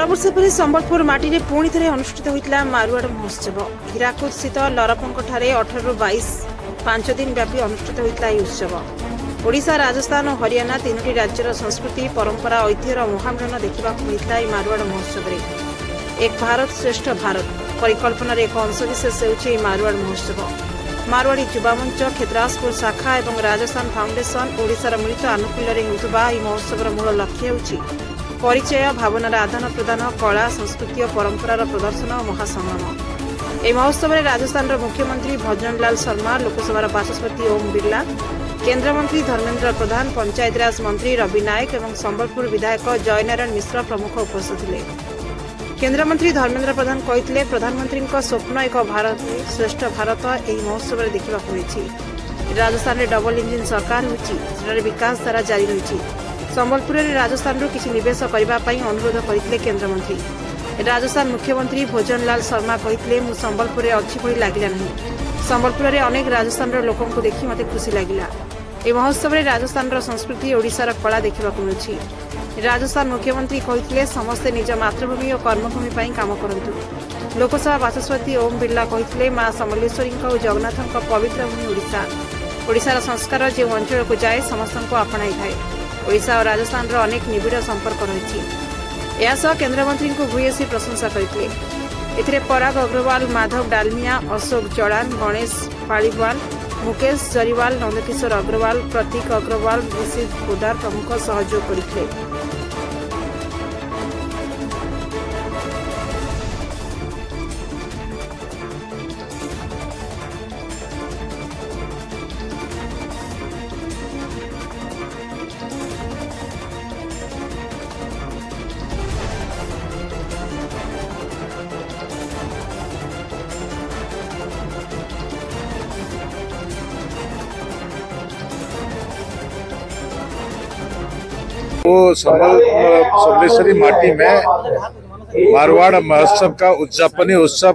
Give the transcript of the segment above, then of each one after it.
ବାର ବର୍ଷ ପରେ ସମ୍ବଲପୁର ମାଟିରେ ପୁଣି ଥରେ ଅନୁଷ୍ଠିତ ହୋଇଥିଲା ମାରୁଆଡ଼ ମହୋତ୍ସବ। ହୀରାକୁଦ ସ୍ଥିତ ଲରପଙ୍କଠାରେ 18 ରୁ 22 5 ଦିନ ବ୍ୟାପୀ ଅନୁଷ୍ଠିତ ହୋଇଥିଲା ଏହି ଉତ୍ସବ। ଓଡ଼ିଶା, ରାଜସ୍ଥାନ ଓ ହରିୟାଣା ତିନୋଟି ରାଜ୍ୟର ସଂସ୍କୃତି, ପରମ୍ପରା, ଐତିହ୍ୟର ମହାମିଳନ ଦେଖିବାକୁ ମିଳିଥିଲା ଏହି ମାରୁଆଡ଼ ମହୋତ୍ସବରେ। ଏକ ଭାରତ ଶ୍ରେଷ୍ଠ ଭାରତ ପରିକଳ୍ପନାର ଏକ ଅଂଶବିଶେଷ ହେଉଛି ଏହି ମାରୁଆଡ଼ ମହୋତ୍ସବ। ମାରୱାଡ଼ି ଯୁବାମଞ୍ଚ, କ୍ଷେତ୍ରାସପୁର ଶାଖା ଏବଂ ରାଜସ୍ଥାନ ଫାଉଣ୍ଡେସନ ଓଡ଼ିଶାର ମିଳିତ ଆନୁକୂଲ୍ୟରେ ହେଉଥିବା ଏହି ମହୋତ୍ସବର ମୂଳ ଲକ୍ଷ୍ୟ ହେଉଛି ପରିଚୟ, ଭାବନାର ଆଦାନ ପ୍ରଦାନ, କଳା, ସଂସ୍କୃତି ଓ ପରମ୍ପରାର ପ୍ରଦର୍ଶନ ଓ ମହାସଙ୍ଗମ। ଏହି ମହୋତ୍ସବରେ ରାଜସ୍ଥାନର ମୁଖ୍ୟମନ୍ତ୍ରୀ ଭଜନଲାଲ ଶର୍ମା, ଲୋକସଭାର ବାଚସ୍ପତି ଓମ୍ ବିର୍ଲା, କେନ୍ଦ୍ରମନ୍ତ୍ରୀ ଧର୍ମେନ୍ଦ୍ର ପ୍ରଧାନ, ପଞ୍ଚାୟତିରାଜ ମନ୍ତ୍ରୀ ରବି ନାୟକ ଏବଂ ସମ୍ବଲପୁର ବିଧାୟକ ଜୟନାରାୟଣ ମିଶ୍ର ପ୍ରମୁଖ ଉପସ୍ଥିତ ଥିଲେ। କେନ୍ଦ୍ରମନ୍ତ୍ରୀ ଧର୍ମେନ୍ଦ୍ର ପ୍ରଧାନ କହିଥିଲେ, ପ୍ରଧାନମନ୍ତ୍ରୀଙ୍କ ସ୍ୱପ୍ନ ଏକ ଭାରତ ଶ୍ରେଷ୍ଠ ଭାରତ ଏହି ମହୋତ୍ସବରେ ଦେଖିବାକୁ ମିଳିଛି। ରାଜସ୍ଥାନରେ ଡବଲ ଇଞ୍ଜିନ ସରକାର ହୋଇଛି, ସେଠାରେ ବିକାଶ ଧାରା ଜାରି ରହିଛି। ସମ୍ବଲପୁରରେ ରାଜସ୍ଥାନରୁ କିଛି ନିବେଶ କରିବା ପାଇଁ ଅନୁରୋଧ କରିଥିଲେ କେନ୍ଦ୍ରମନ୍ତ୍ରୀ। ରାଜସ୍ଥାନ ମୁଖ୍ୟମନ୍ତ୍ରୀ ଭଜନଲାଲ ଶର୍ମା କହିଥିଲେ, ମୁଁ ସମ୍ବଲପୁରରେ ଅଛି ଭଳି ଲାଗିଲା ନାହିଁ। ସମ୍ବଲପୁରରେ ଅନେକ ରାଜସ୍ଥାନର ଲୋକଙ୍କୁ ଦେଖି ମୋତେ ଖୁସି ଲାଗିଲା। ଏହି ମହୋତ୍ସବରେ ରାଜସ୍ଥାନର ସଂସ୍କୃତି, ଓଡ଼ିଶାର କଳା ଦେଖିବାକୁ ମିଳୁଛି। ରାଜସ୍ଥାନ ମୁଖ୍ୟମନ୍ତ୍ରୀ କହିଥିଲେ, ସମସ୍ତେ ନିଜ ମାତୃଭୂମି ଓ କର୍ମଭୂମି ପାଇଁ କାମ କରନ୍ତୁ। ଲୋକସଭା ବାଚସ୍ପତି ଓମ୍ ବିର୍ଲା କହିଥିଲେ, ମା ସମଲେଶ୍ୱରୀଙ୍କ ଓ ଜଗନ୍ନାଥଙ୍କ ପବିତ୍ର ଭୂମି ଓଡ଼ିଶା। ଓଡ଼ିଶାର ସଂସ୍କାର ଯେଉଁ ଅଞ୍ଚଳକୁ ଯାଏ ସମସ୍ତଙ୍କୁ ଆପଣାଇଥାଏ। ଓଡ଼ିଶା ଓ ରାଜସ୍ଥାନର ଅନେକ ନିବିଡ଼ ସମ୍ପର୍କ ରହିଛି। ଏହାସହ କେନ୍ଦ୍ରମନ୍ତ୍ରୀଙ୍କୁ ଭୂୟସୀ ପ୍ରଶଂସା କରିଥିଲେ। ଏଥିରେ ପରାଗ ଅଗ୍ରୱାଲ, ମାଧବ ଡାଲମିଆ, ଅଶୋକ ଚଢ଼ାନ, ଗଣେଶ ପାଳିୱାଲ, ମୁକେଶ ଜରିୱାଲ, ନନ୍ଦକିଶୋର ଅଗ୍ରୱାଲ, ପ୍ରତୀକ ଅଗ୍ରୱାଲ, ରିଷିଦ ପୋଦାର ପ୍ରମୁଖ ସହଯୋଗ କରିଥିଲେ। वो समलेश्वरी माटी में मारवाड़ महोत्सव का उद्यापनी उत्सव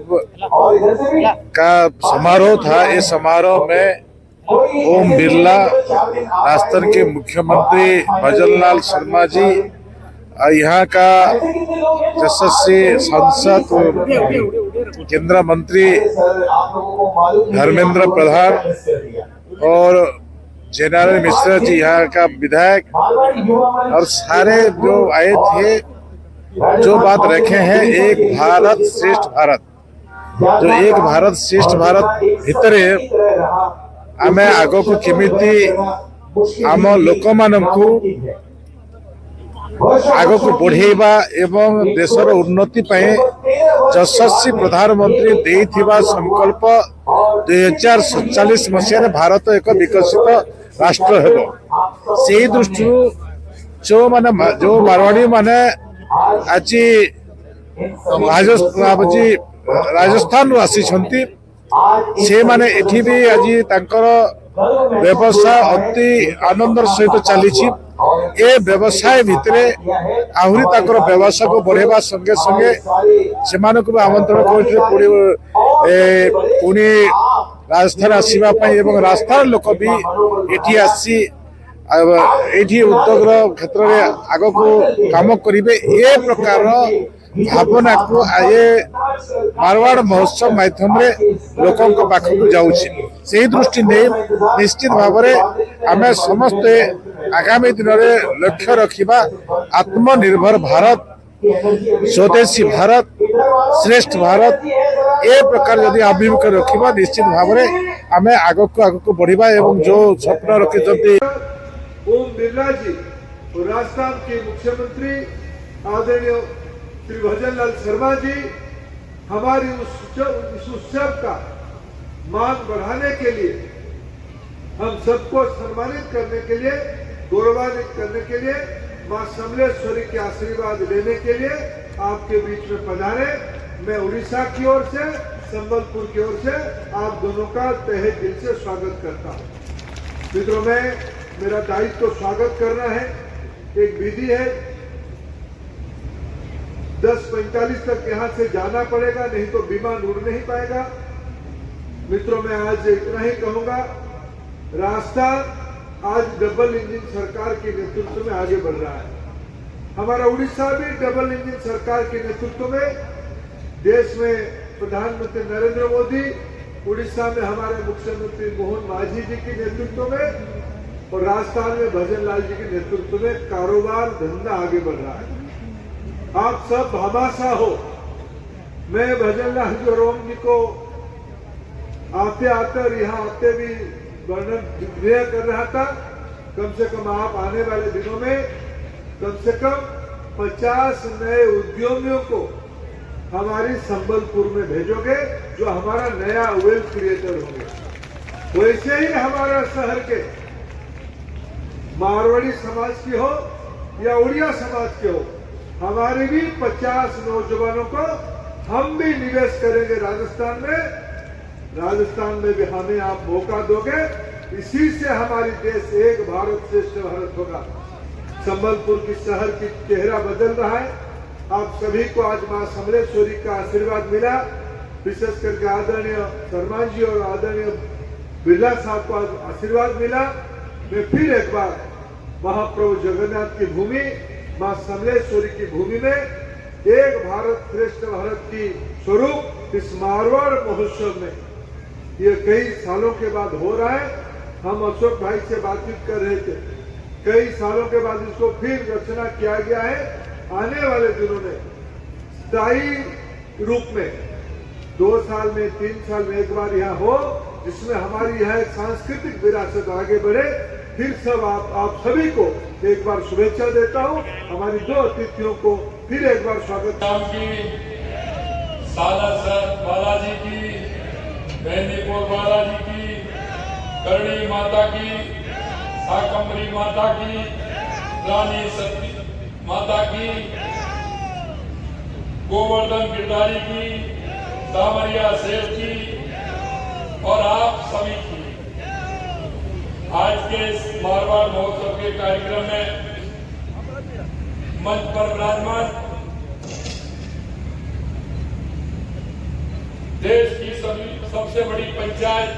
का समारोह था। इस समारोह में ओम बिरला, राजस्थान के मुख्यमंत्री भजनलाल शर्मा जी, यहाँ का यशस्वी सांसद केंद्र मंत्री धर्मेंद्र प्रधान और जयनारायण मिश्रा जी, यहाँ का विधायक, और सारे जो आए थे जो बात रखे हैं एक भारत श्रेष्ठ भारत। जो एक भारत श्रेष्ठ भारत भितरे आमे आगो को केमिति आम लोक मानकु आगो को बढ़ेबा एवं देशर उन्नति पाए यशस्वी प्रधानमंत्री देइथिबा संकल्प 2047 मसीह भारत एक विकसित राष्ट्र हेबो। से दृष्टि जो मारवाड़ी माने आज राजस्थान आसी से माने एठी भी आज तांकर व्यवसाय अति आनंदर सहित चली। ए व्यवसाय भितरे आहुरी तांकर व्यवसाय को बढ़ेबा संगे संगे से आमंत्रण करथिले पुणी राजस्थान आसीबा पई एवं राजस्थान लोक भी एठी आसी एठी उद्योग क्षेत्र में आग को काम करिवे। ए प्रकार भावना को आए मारवाड़ महोत्सव माध्यम रे लोकों को पाखक जाउछि। से दृष्टि ने निश्चित भाव में आम समस्ते आगामी दिन में लक्ष्य रखिबा आत्मनिर्भर भारत, स्वदेशी भारत, श्रेष्ठ भारत। ए प्रकार यदि अभिमुख रखिबा निश्चित भाव में आम आग को बढ़िबा एवं जो स्वप्न रखी ओम बिरला जी और राजस्थान के मुख्यमंत्री आदरणीय श्री भजनलाल शर्मा जी हमारी उस उत्सव का मान बढ़ाने के लिए, हम सबको सम्मानित करने के लिए, गौरवान्वित करने के लिए, मां समलेश्वरी के आशीर्वाद लेने के लिए आपके बीच में पधारे। मैं उड़ीसा की ओर से, संबलपुर की ओर से आप दोनों का तहे दिल से स्वागत करता हूँ। मित्रों, मेरा दायित्व तो स्वागत करना है। एक विधि है, 10:45 तक यहाँ से जाना पड़ेगा, नहीं तो विमान उड़ नहीं पाएगा। मित्रों, मैं आज इतना ही कहूंगा, राजस्थान आज डबल इंजन सरकार के नेतृत्व में आगे बढ़ रहा है। हमारा उड़ीसा भी डबल इंजन सरकार के नेतृत्व में, देश में प्रधानमंत्री नरेंद्र मोदी, उड़ीसा में हमारे मुख्यमंत्री मोहन मांझी जी के नेतृत्व में और राजस्थान में भजन लाल जी के नेतृत्व में कारोबार धंधा आगे बढ़ रहा है। आप सब भामाशाह हो। मैं भजन लाल जी और ओम जी को आते आते और यहाँ आते भी वर्णन कर रहा था। कम से कम आप आने वाले दिनों में कम से कम 50 नए उद्यमियों को हमारी संबलपुर में भेजोगे, जो हमारा नया वेल्थ क्रिएटर होंगे। वैसे ही हमारा शहर के मारवाड़ी समाज की हो या उड़िया समाज के हो, हमारे भी 50 नौजवानों को हम भी निवेश करेंगे राजस्थान में। राजस्थान में भी हमें आप मौका दोगे, इसी से हमारी देश एक भारत श्रेष्ठ भारत होगा। संबलपुर की शहर की चेहरा बदल रहा है। आप सभी को आज मां समलेश्वरी का आशीर्वाद मिला, विशेष करके आदरणीय शर्मा जी और आदरणीय बिरला साहब को आज आशीर्वाद मिला। मैं फिर एक बार महाप्रभु जगन्नाथ की भूमि, मां समलेश्वरी की भूमि में एक भारत श्रेष्ठ भारत की स्वरूप इस मारवाड़ महोत्सव में ये कई सालों के बाद हो रहा है। हम अशोक भाई से बातचीत कर रहे थे, कई सालों के बाद इसको फिर रचना किया गया है। आने वाले दिनों में स्थायी रूप में 2 साल में 3 साल में एक बार यहाँ हो, जिसमें हमारी यह सांस्कृतिक विरासत आगे बढ़े। फिर सब आप सभी को एक बार शुभेच्छा देता हूँ। हमारी 2 अतिथियों को फिर एक बार स्वागत की, सालासर बालाजी की, मेहंदीपुर बालाजी की, करणी माता की, साकंबरी माता की, रानी सती माता की, गोवर्धन गिरधारी की, दामरिया शेर की और आप सभी की आज के इस मारवाड़ महोत्सव के कार्यक्रम में मंच पर विराजमान देश की सबसे बड़ी पंचायत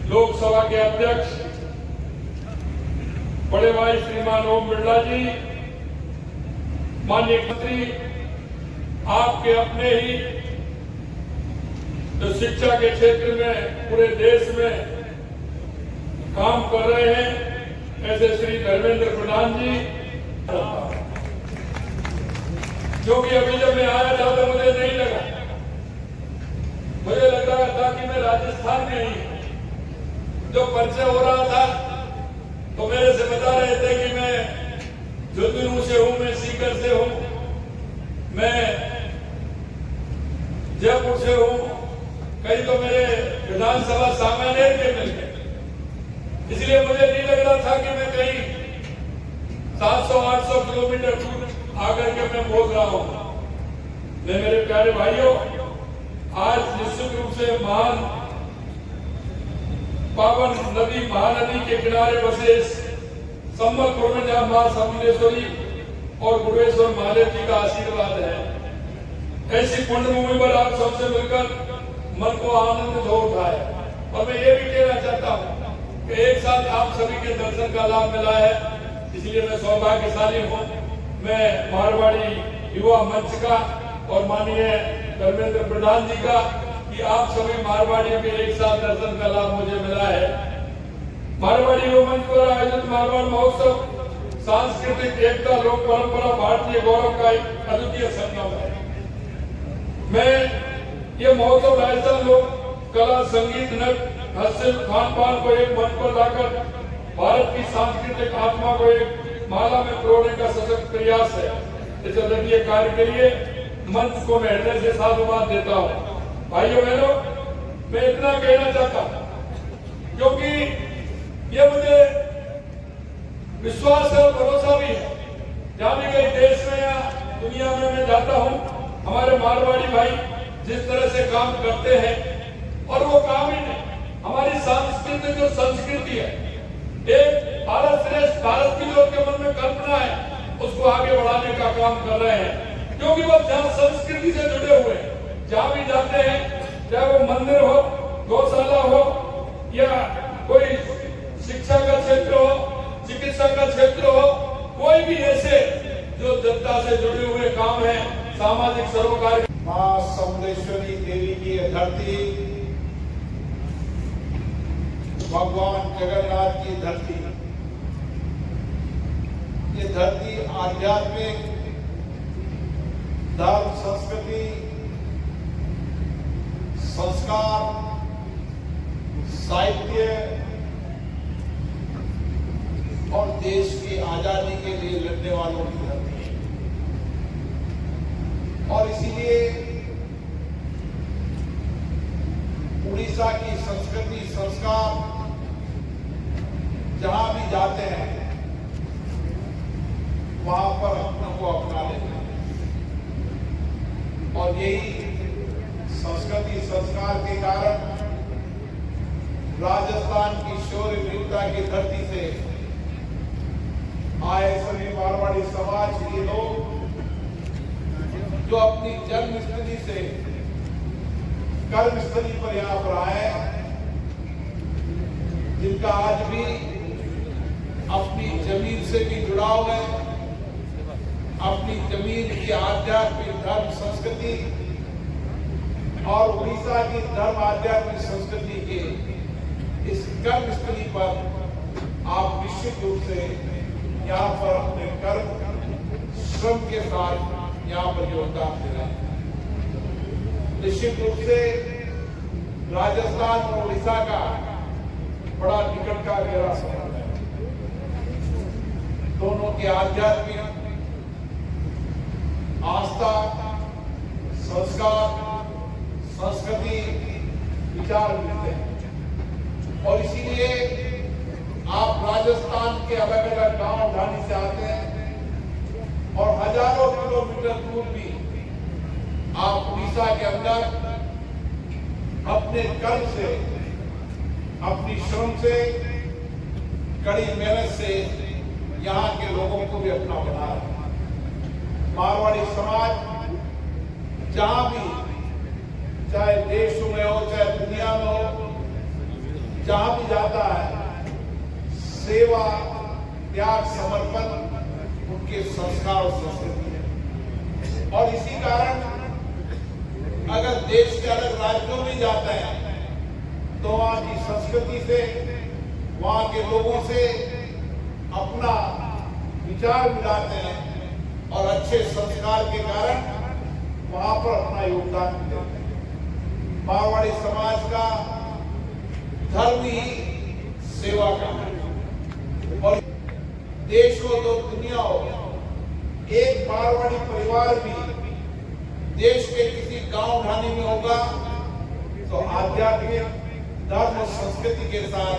लोकसभा के अध्यक्ष बड़े भाई श्रीमान ओम बिरला जी, माननीय मंत्री, आपके अपने ही जो शिक्षा के क्षेत्र में पूरे देश में काम कर रहे हैं, ऐसे श्री धर्मेंद्र प्रधान जी, जो कि अभी जब मैं आया था तो मुझे नहीं लगा, मुझे लग रहा था कि मैं राजस्थान में ही जो परिचय हो रहा था तो मेरे से बता रहे थे कि मैं झुंझुनू से हूं, मैं सीकर से हूं, मैं जयपुर से हूं, कई तो मेरे विधानसभा सामान्य के मिल गए। इसलिए मुझे नहीं लग रहा था कि मैं कहीं 700-800 किलोमीटर दूर आकर के मैं बोल रहा हूं। मैं मेरे प्यारे भाइयों, आज निश्चित रूप से महान पावन नदी महानदी के किनारे बसे संबलपुर में जहां मां समलेश्वरी और गुड़ेश्वर महादेव जी का आशीर्वाद है, ऐसी पुण्य भूमि पर आप सबसे मिलकर मन को आनंदित हो उठा है। और मैं ये भी कहना चाहता हूँ कि एक साथ आप सभी के दर्शन का लाभ मिला है, इसलिए मैं सौभाग्यशाली हूँ। मैं मारवाड़ी युवा मंच का और माननीय धर्मेंद्र प्रधान जी का कि आप सभी मारवाड़ियों के एक साथ दर्शन का लाभ मुझे मिला है। मारवाड़ी युवा मंच पर आयोजित मारवाड़ महोत्सव सांस्कृतिक एकता, लोक परंपरा, भारतीय गौरव का एक अद्वितीय संगम है। मैं ये महोत्सव राजस्थान लोक कला, संगीत, नृत्य, हास्य, खान पान को एक मंच पर लाकर भारत की सांस्कृतिक आत्मा को एक माला में पिरोने का सशक्त प्रयास है। इस अद्वितीय कार्य के लिए मंच को मैं हृदय से साधुवाद देता हूँ। भाइयों बहनों, मैं इतना कहना चाहता हूँ क्योंकि ये मुझे विश्वास और भरोसा भी है। जहाँ भी कहीं देश में या दुनिया में मैं जाता हूँ, हमारे मारवाड़ी भाई जिस तरह से काम करते हैं, और वो काम ही नहीं, हमारी सांस्कृतिक जो संस्कृति है, एक भारत श्रेष्ठ भारत की जो उनके मन में कल्पना है, उसको आगे बढ़ाने का काम कर रहे हैं। क्योंकि वो जहाँ संस्कृति से जुड़े हुए हैं, जहाँ भी जाते हैं, चाहे वो मंदिर हो, गौशाला हो या कोई शिक्षा का क्षेत्र हो, चिकित्सा का क्षेत्र हो, कोई कोई भी ऐसे जो जनता से जुड़े हुए काम है, सामाजिक सरोकार, मां समलेश्वरी देवी की यह धरती, भगवान जगन्नाथ की धरती, ये धरती आध्यात्मिक, धर्म, संस्कृति, संस्कार, साहित्य और देश की आजादी के लिए लड़ने वालों की धरती है। और इसीलिए उड़ीसा की संस्कृति, संस्कार जहां भी जाते हैं वहां पर अपनों को अपना लेते हैं। और यही संस्कृति, संस्कार के कारण राजस्थान की शौर्य वीरता की धरती से आए सभी मारवाड़ी समाज के लोग जो अपनी जन्मस्थली से कर्मस्थली पर यहाँ पर आए, जिनका आज भी अपनी जमीन से भी जुड़ाव है, अपनी जमीन की आध्यात्मिक, धर्म, संस्कृति और उड़ीसा की धर्म, आध्यात्मिक संस्कृति के इस कर्मस्थली पर आप निश्चित रूप से यहाँ पर अपने कर्म, श्रम के साथ यहाँ पर योगदान दे रहे हैं। निश्चित रूप से राजस्थान और उड़ीसा का बड़ा निकट का गहरा संबंध है। दोनों की आध्यात्मिक आस्था, संस्कार, संस्कृति, विचार मिलते हैं। और इसीलिए आप राजस्थान के अलग अलग गांव ढाणी से आते हैं और हजारों किलोमीटर दूर भी आप उड़ीसा के अंदर अपने कर्म से, अपनी श्रम से, कड़ी मेहनत से यहाँ के लोगों को भी अपना बना रहे हैं। मारवाड़ी समाज जहां भी, चाहे देश में हो चाहे दुनिया में हो, जहां भी जाता है, सेवा, त्याग, समर्पण उनके संस्कार और संस्कृति है। और इसी कारण अगर देश के अलग राज्यों में जाते हैं तो वहां की संस्कृति से, वहां के लोगों से अपना विचार मिलाते हैं और अच्छे संस्कार के कारण वहां पर अपना योगदान देते हैं। मारवाड़ी समाज का धर्म ही सेवा का है और देश हो तो दुनिया हो, एक मारवाड़ी परिवार भी देश के किसी गांव ढाणी में होगा तो आध्यात्मिक, धर्म और संस्कृति के साथ